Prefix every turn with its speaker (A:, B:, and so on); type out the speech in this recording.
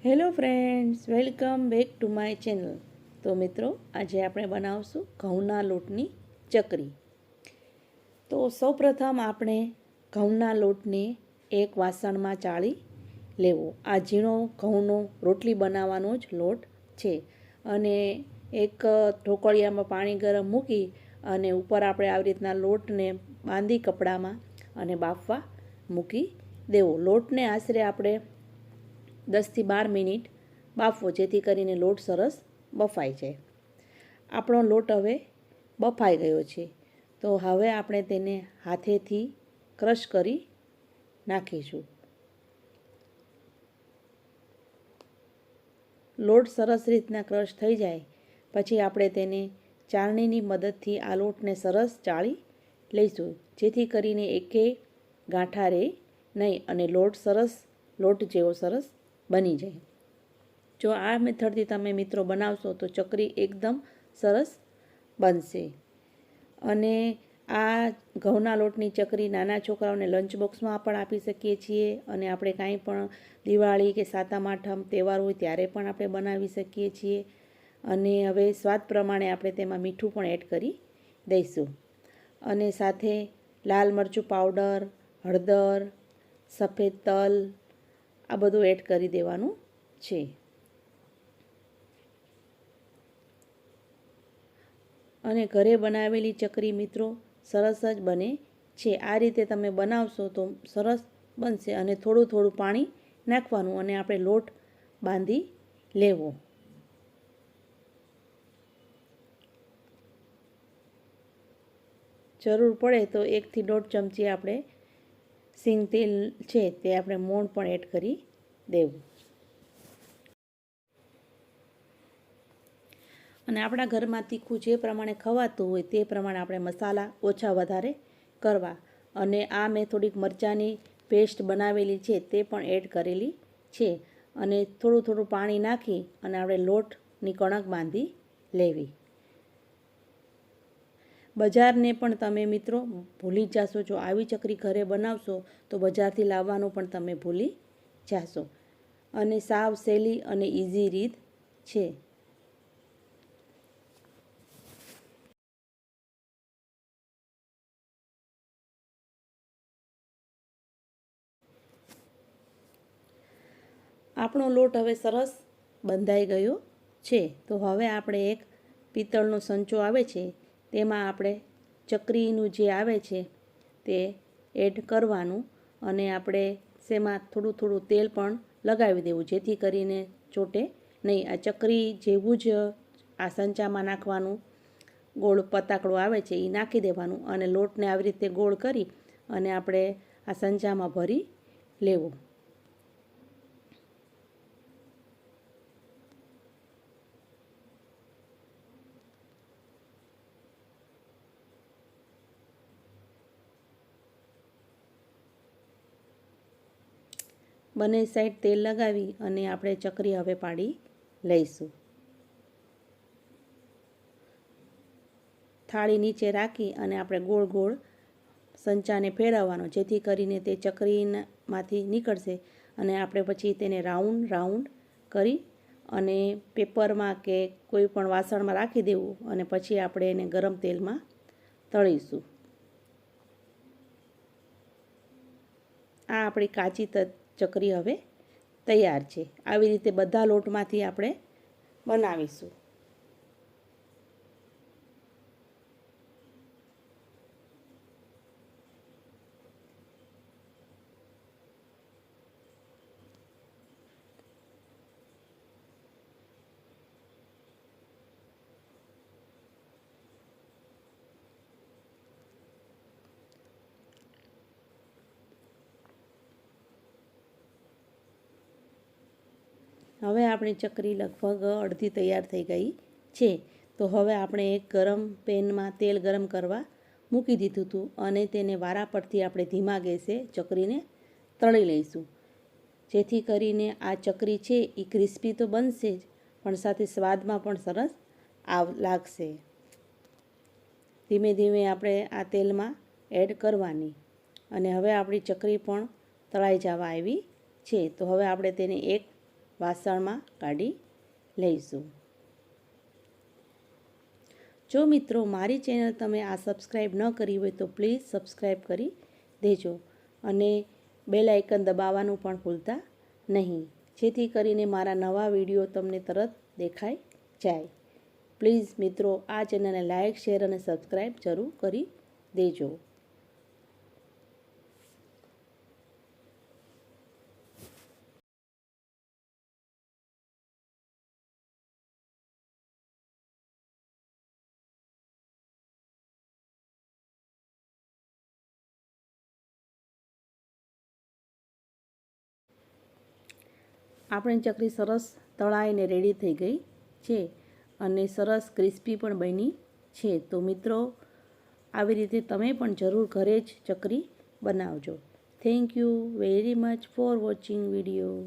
A: Hello friends, welcome back to my channel. તો મિત્રો, આજે આપણે બનાવશું ઘઉંના લોટની ચકરી. તો સૌપ્રથમ આપણે ઘઉંના લોટને એક વાસણમાં ચાળી લેવો. આ ઝીણો ઘઉંનો રોટલી બનાવવાનો જ લોટ છે. અને એક ઢોકળિયામાં પાણી ગરમ મૂકી અને ઉપર આપણે આવી રીતના લોટને બાંધી કપડામાં અને બાફવા મૂકી દેવો. લોટને આશરે આપણે 10થી 12 મિનિટ બાફવો, જેથી કરીને લોટ સરસ બફાઈ જાય. આપણો લોટ હવે બફાઈ ગયો છે, તો હવે આપણે તેને હાથેથી ક્રશ કરી નાખીશું. લોટ સરસ રીતના ક્રશ થઈ જાય પછી આપણે તેને ચાળણીની મદદથી આ લોટને સરસ ચાળી લઈશું, જેથી કરીને એકેય ગાંઠા રહે નહીં અને લોટ જેવો સરસ બની જાય. જો આ મેથડથી તમે મિત્રો બનાવશો તો ચકરી એકદમ સરસ બનશે. અને આ ઘઉંના લોટની ચકરી નાના છોકરાઓને લંચ બોક્સમાં પણ આપી શકીએ છીએ અને આપણે કાંઈ પણ દિવાળી કે સાતમ આઠમ તહેવાર હોય ત્યારે પણ આપણે બનાવી શકીએ છીએ. અને હવે સ્વાદ પ્રમાણે આપણે તેમાં મીઠું પણ એડ કરી દઈશું. અને સાથે લાલ મરચું પાવડર, હળદર, સફેદ તલ આ બધું એડ કરી દેવાનું છે. અને ઘરે બનાવેલી ચકરી મિત્રો સરસ જ બને છે. આ રીતે તમે બનાવશો તો સરસ બનશે. અને થોડું થોડું પાણી નાખવાનું અને આપણે લોટ બાંધી લેવો. જરૂર પડે તો 1 થી 1.5 ચમચી આપણે સિંગ તેલ છે તે આપણે મોણ પણ એડ કરી દેવું. અને આપણા ઘરમાં તીખું જે પ્રમાણે ખવાતું હોય તે પ્રમાણે આપણે મસાલા ઓછા વધારે કરવા. અને આ મેં થોડીક મરચાંની પેસ્ટ બનાવેલી છે તે પણ એડ કરેલી છે. અને થોડું થોડું પાણી નાખી અને આપણે લોટની કણક બાંધી લેવી. બજારને પણ તમે મિત્રો ભૂલી જશો. જો આવી ચકરી ઘરે બનાવશો તો બજારથી લાવવાનું પણ તમે ભૂલી જશો. અને સાવ સહેલી અને ઇઝી રીત છે. આપણો લોટ હવે સરસ બંધાઈ ગયો છે. તો હવે આપણે એક પિત્તળનો સંચો આવે છે તેમાં આપણે ચકરીનું જે આવે છે તે એડ કરવાનું. અને આપણે શેમાં થોડું થોડું તેલ પણ લગાવી દેવું, જેથી કરીને ચોટે નહીં. આ ચકરી જેવું જ આ સંચામાં નાખવાનું ગોળ પતાકડો આવે છે એ નાખી દેવાનું અને લોટને આવી રીતે ગોળ કરી અને આપણે આ સંચામાં ભરી લેવો. બંને સાઈડ તેલ લગાવી અને આપણે ચકરી હવે પાડી લઈશું. થાળી નીચે રાખી અને આપણે ગોળ ગોળ સંચાને ફેરવવાનો, જેથી કરીને તે ચકરીમાંથી નીકળશે. અને આપણે પછી તેને રાઉન્ડ રાઉન્ડ કરી અને પેપરમાં કે કોઈ પણ વાસણમાં રાખી દેવું. અને પછી આપણે એને ગરમ તેલમાં તળીશું. આ આપણી કાચી ચકરી હવે તૈયાર છે. આવી રીતે બધા લોટમાંથી આપણે બનાવીશું. હવે આપણી ચકરી લગભગ અડધી તૈયાર થઈ ગઈ છે. તો હવે આપણે એક ગરમ પેનમાં તેલ ગરમ કરવા મૂકી દીધું હતું અને તેને વારા પરથી આપણે ધીમા ગેસે ચકરીને તળી લઈશું, જેથી કરીને આ ચકરી છે એ ક્રિસ્પી તો બનશે જ પણ સાથે સ્વાદમાં પણ સરસ લાગશે. ધીમે ધીમે આપણે આ તેલમાં એડ કરવાની. અને હવે આપણી ચકરી પણ તળાઈ જવા આવી છે. તો હવે આપણે તેને એક વાસણમાં કાઢી લઈશું. જો મિત્રો મારી ચેનલ તમે આ સબસ્ક્રાઈબ ન કરી હોય તો પ્લીઝ સબસ્ક્રાઈબ કરી દેજો અને બેલ આઇકન દબાવવાનું પણ ભૂલતા નહીં, જેથી કરીને મારા નવા વિડીયો તમને તરત દેખાઈ જાય. પ્લીઝ મિત્રો આ ચેનલને લાઇક, શેર અને સબસ્ક્રાઈબ જરૂર કરી દેજો. આપણી ચકરી સરસ તળાઈને રેડી થઈ ગઈ છે અને સરસ ક્રિસ્પી પણ બની છે. તો મિત્રો આવી રીતે તમે પણ જરૂર ઘરે જ ચકરી બનાવજો. Thank you very much for watching video.